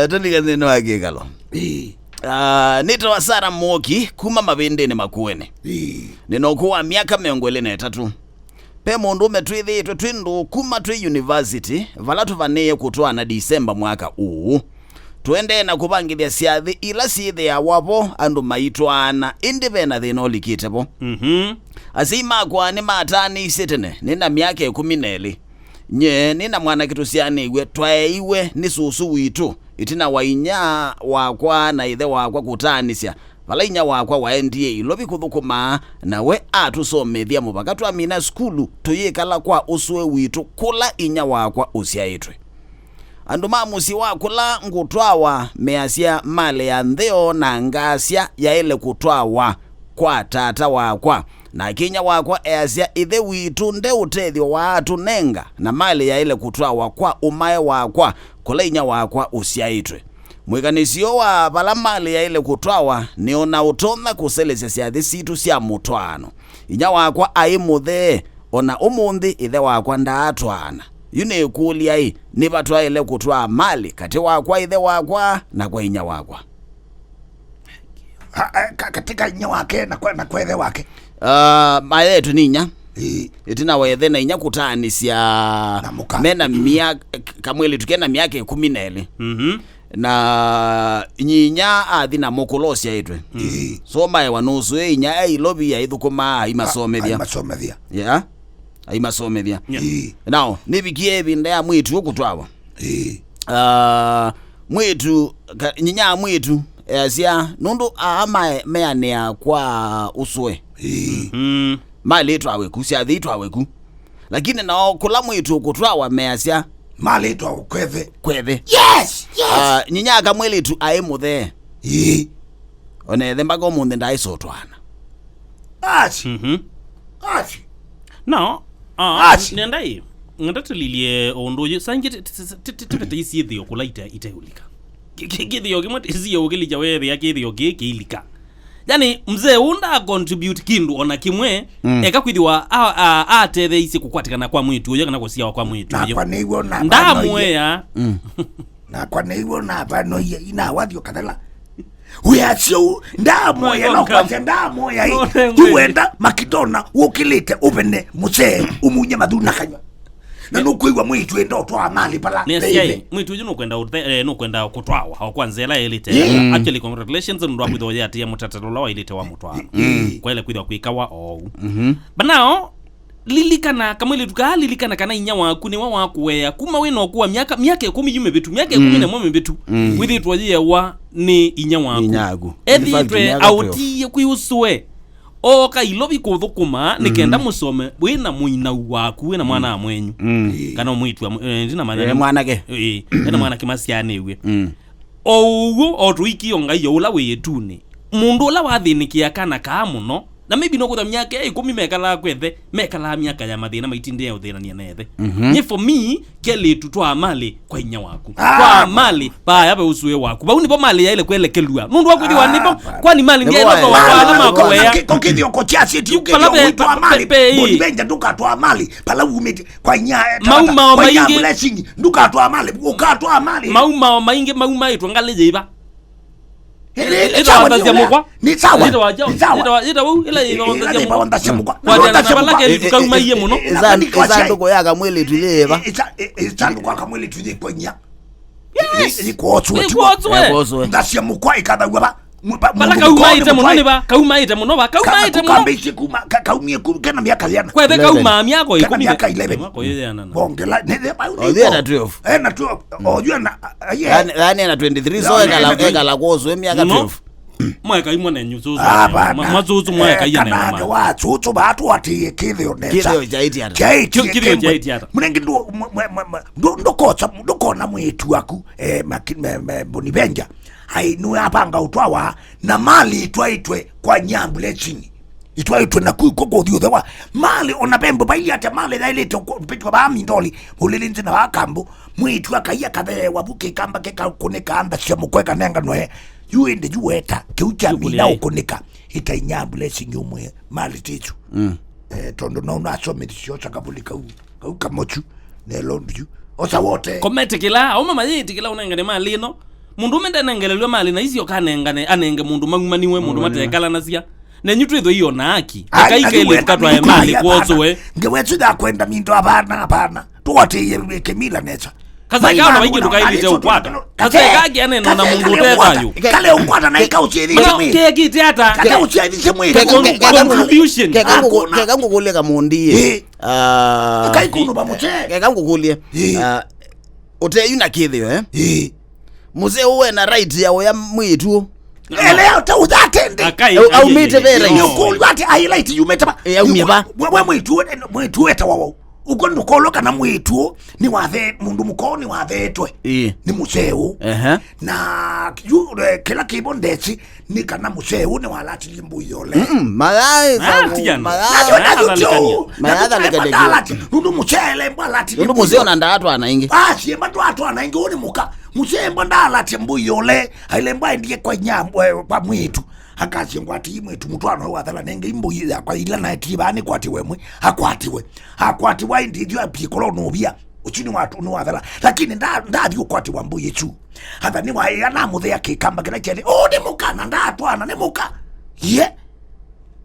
Tulikane no agikalo. Nito wasara mwoki kuma mabende ni makuene. Ninokuwa miaka 23. Pe mundu metwithitwe twindu kuma twi university valatu vaneye kutoa na December mwaka uu. Tuende na kubangithia siathi ila sithi ya wapo andu maitwana indi vena thina ulikitebo. Asima kwa ni matani sitene nina miaka 12. Nye nina mwana kitu siani iwe twaeiwe ni susu witu itina wainya wakwa na ithe wakwa kutanisya vala inya wakwa waendie ilobi kuthukuma nawe atusomethia mubaka twamina skulu tuyikala kwa uswe witu kula inya wakwa usiaitwe andu mamusi wakula ngutwawa measya male ya ntheo na ngasya ya ile kutwawa kwa tata wakwa na kinya wakwa easya ithe witu nde utethio wa atunenga na mali ya ile kutwawa kwa umae wakwa kula inya wakwa usiaitwe mwiganisio wa vala mali ya ile kutwawa ni ona utona kuselesya siathi situ sya mutwano inya wakwa aimuthe ona umunthi ithe wakwa ndaatwana yune kulia hii ni batwa ile kutwa mali kati wakwa ithe wakwa na kwa inya wakwa katika inya wake na kwa ithe wake mayetu ninya itina wethe na inya kutanisya mena miaka kamweli tukena miaka 12 na nyinya athina mukulosya itwe so mae wanusu inya ilobi ya ithukuma imasomethia yeah aimasomethia now nibikie binda ya mwitu okutwawa mwitu nyinya mwitu asya nundu ama meanea kwa uswe mali twaweku syathi twaweku lakini nao kula mwitu okutwawa measya mali twa kwethe yes nyinya kamweli tu aimuthe one the mbago munde ndaisotwana achi no nendai ndatililie ondoje sangite tete isithi okulaita itaulika kithio kimwe isiyo ukilija wewe yake ithio kikilika yani mzee unda contribute kindu ona kimwe eka kwithiwa atethe isi kukwatikana kwa mwitu uyo kana kusia kwa mwitu uyo kwa niwo na ndamweya na kwa niwo na bano ina wathio kadala uyasyo ndamoya no kwa ndamoya tuwenda makidona ukilite ubene muse umunye maduna kanywa na nukuiwa mwitu endo twa mali pala nesiye mwitu uyu nukwenda kutwawa hawakwanzela elite actually congratulations ndo akwitho ya tia mutatalo wa elite wa mutwano kwa ile kwitho kwikawa banao lilikana kamwele tukalilikana kana inya waku ni wakuwea kuma wino kuwa miaka 10 yume betu miaka 11 betu withi twaje wa ni inya waku ethitwe auti kuyuswe oka ilobi kuthukuma nikenda musome wina muina waku wina mwana mwenyu kana mwitu ndina mwanake ena mwanake masiane we owo otwiki onga yola weyetune mundu la wathinikia kana ka muno na maybe no kutha miaka 10 mekala kwethe mekala miaka ya mathina maitinde ya uthirania nethe ni for me kele tutwa mali kwa inya waku kwa mali ba yabe usue waku ba unipo mali ya ile kwelekelua nundu wakuthi wanipo kwani mali ndiye ndo kwa na makwea kokithio ko chiasi ti ukithio tutwa mali boni benja ndukatwa mali pala umiti kwa inya mauma maingi blessing ndukatwa mali ukatwa mali mauma maingi mauma itu ngaleje iba ni sanduko yaka mwili tuleva sanduko yaka mwili tuleva kwenya ni kuotswe ndasya mukwa ikadagwa ba bala kaumaite muno ni ba kaumaite muno ba kaumaite muno kambishi kuma kaumie kana miaka yana kwethe kauma miako 10 miaka 11 koyana bongela ne ba na 12 na 12 oyo na yani na 23 so ekala kuozwe miaka 12 mweka imone nyuzo mazuzu mweka yana kana wa tsutsu batu ati kithio nesa kithio jaiti ata munengi ndokona mwitu waku boni benja hai nu apanga utwawa na mali itwaitwe kwa nyambule chini itwaitwe na kuko thiothe wa mali ona bembo bai ate mali dailete pitwa ba mindoli ulilinzi na wakambu mwitu akaiya kathe wabuke kamba keka kunika anda cia mukweka nenga noe yuende juweta kiucha mina ukunika ita nyambule chini umwe mali titu tondo no na so medisio chakabulika u kamochu ne londu osa wote kometikila au mama yitikila unengane mali no mundu mende nengelelwe mali na izio kanengane anenge mundu magumaniwe mundu matekala nasia nenyutu itho iyo naki akaikele tukatwa ya mali kwozowe ngewetsu da kwenda mindo apana tuwate kemila necha kaseka na baigi tukailite ukwata kaseka giane na mundu tekayo kale ukwata na ikauchiri kimi keki tiata kale uchiri kimi contribution keka ngukulie Kamundii kai kunu bamuche keka ngukulie ote yuna kithio muzee uwe na right yawo ya mwitu eleo ta udatende au mite vera you call what highlight you meta we mwitu eta wawo ukondo koloka na mwitu ni wathe mundu mukoni wathetwe ni museu na kila kibondeci ni kana museu ni walati limbu yole malai nundu muchele mbalati nundu museu na ndatu anaingi sie ndatu anaingi uni muka museu mbandalati mbu yole ile mba ndiye kwa nyambwe kwa mwitu akazi ngwati mwitu mutwana wathala nenge imbu ya kwa ila na tibani kwati wemwe akwati wa ndidio apikolo nobia uchini watu no wathala lakini ndadi ukwati wa mbu yechu hata ni wa yana muthe akikamba kila chele ni mukana ndatwana ni muka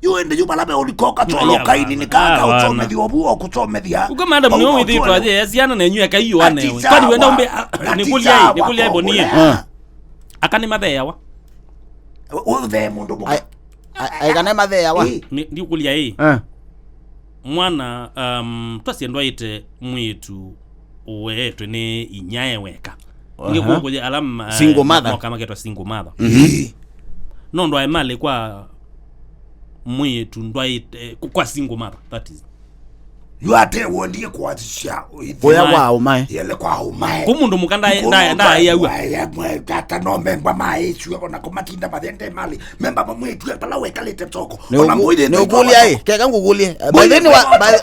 yuende yubalabe ulikoka toloka ini nikaka utomedi obuo kutomedya uko madam ni withi twaje yasiana na nyu akayo ane kwani wenda umbe nikulia bonie akani matheyawa uthe mundu muka aikane matheyawa ndi kulia mwana twasiendwa ite mwitu uwetwe ni inyaye weka ngekuko alama single mother kama ketwa single mother no ndo aimale kwa mwitu ndo ite kwa single mother that is yuate wondie kwatisha oya wao mai yele kwa umai kumundu mukanda nda yawa kata no memba mai chuo na komatinda badende mali memba mwetu pala wekalete toko ona mwide ne ukulia keka ngukulie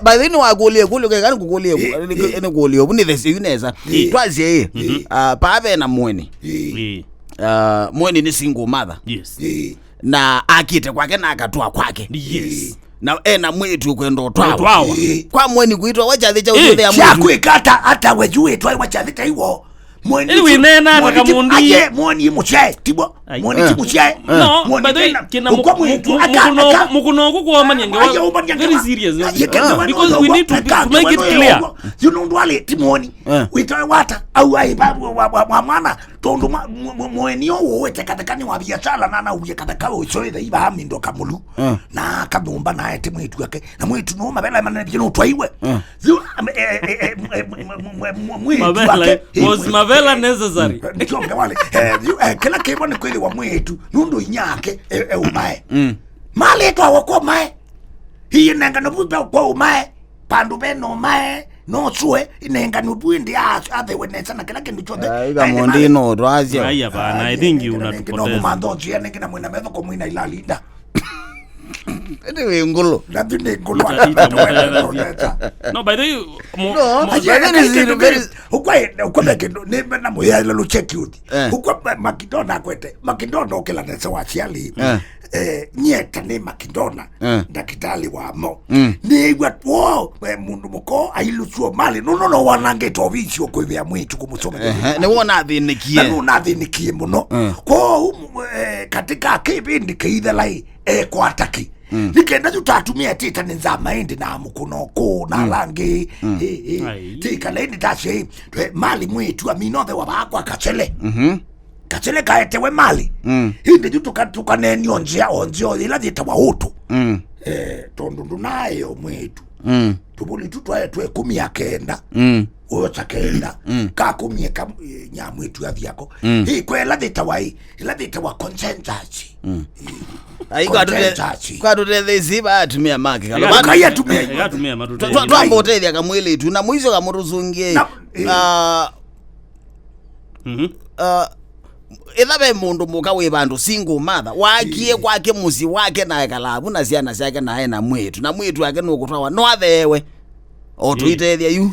badeni wa kulie kule keka ngukulie ene kulie obuni thesi uneza twazie paave na mweni mweni ni single mother yes na akite kwake na akatwa kwake yes na na mwitu kwendo twawa kwa mweni kuitwa wachathi cha uthe ya mwitu kwikata hata wejue twa wachathi ta iwo mweni ili nena na Kamundii mweni muche tibo mweni muche no by the way kina mukuno kwa manyenge very serious because we need to make it clear you know ndwale timoni witwa wata au ai wa mwana tondo mweni owo wetekataka ni wa biashara na uye kataka uchoe iba hami ndo kamulu na kamumba na ete mwitu yake na mwitu no mabela manene bino twaiwe mwitu yake was mabela necessary nikonge wale kila kebo ni kweli wa mwitu nundo inyake umae mali to awoko mae hii nenga no bube kwa umae pandu beno mae no chue inenga no buindi athe wenesa na kila kindu chothe Kamundii no twazia haya bana I think unatupoteza no mando njia nengina mwina metho ko mwina ilalinda ene ngolo labine ngolo no by the way no ukwe kendo nebe na moya lo check out ukwe makidona kwete makidona okela nesa wachiali nyeta ni makidona ndakitali wamo ni gwatwo mundu muko ailuchuo mali no wanange tobicho kwibya mwitu kumusoma ne wona thinikie no na thinikie muno ko katika kibindi keithelai kwataki nikenda tutatumia tita nzama indi na mukuno ko na langi tika lendi tashi mali mwitu aminothe wabakwa kachele kachele kaetewe mali hindi tukaneni onjio ila zitawa utu tondu nayo mwitu tubuli tutwae twe 19 ocha kenda ka 10 nyamwitu ya vyako hii kwela zitawa consensus kwa tuthe ziba atumia maki atumia matutu twamba uteithia kamwili tu na mwizo kamuruzungie ithabe mundu muka we bandu single mother wakie kwake muzi wake na kalabu na ciana ciake nae na mwitu wake nukutwawa no athewe otuitethia yu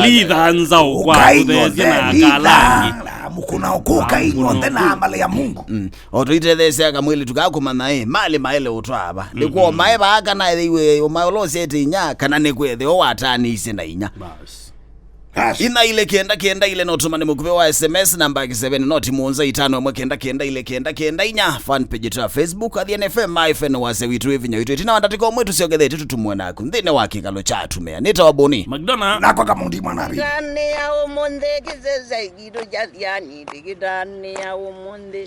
lithanza ukwa uthethia na kalangi mukuna okuka inyothe na amale ya Mungu otuitethia kamwili tukakumana mali maele utwaba nikuo mae baka na iwe umayolo sete inya kana nikwethe o watani ise na inya bas Yes. ina ile kenda ile notumani mukupe wa SMS namba 7 noti muonza 5 mwe kenda ile kenda inya fan page ya Facebook Athiani FM myfen wase witu evinya witu tina wandatiko mwetu siogethete tutumwe naku nthine wa kikalo cha tumea nita waboni McDonald na kwa Kamundii mwanari Ndani ya umunde kizeze gido Athiani digidani ya umunde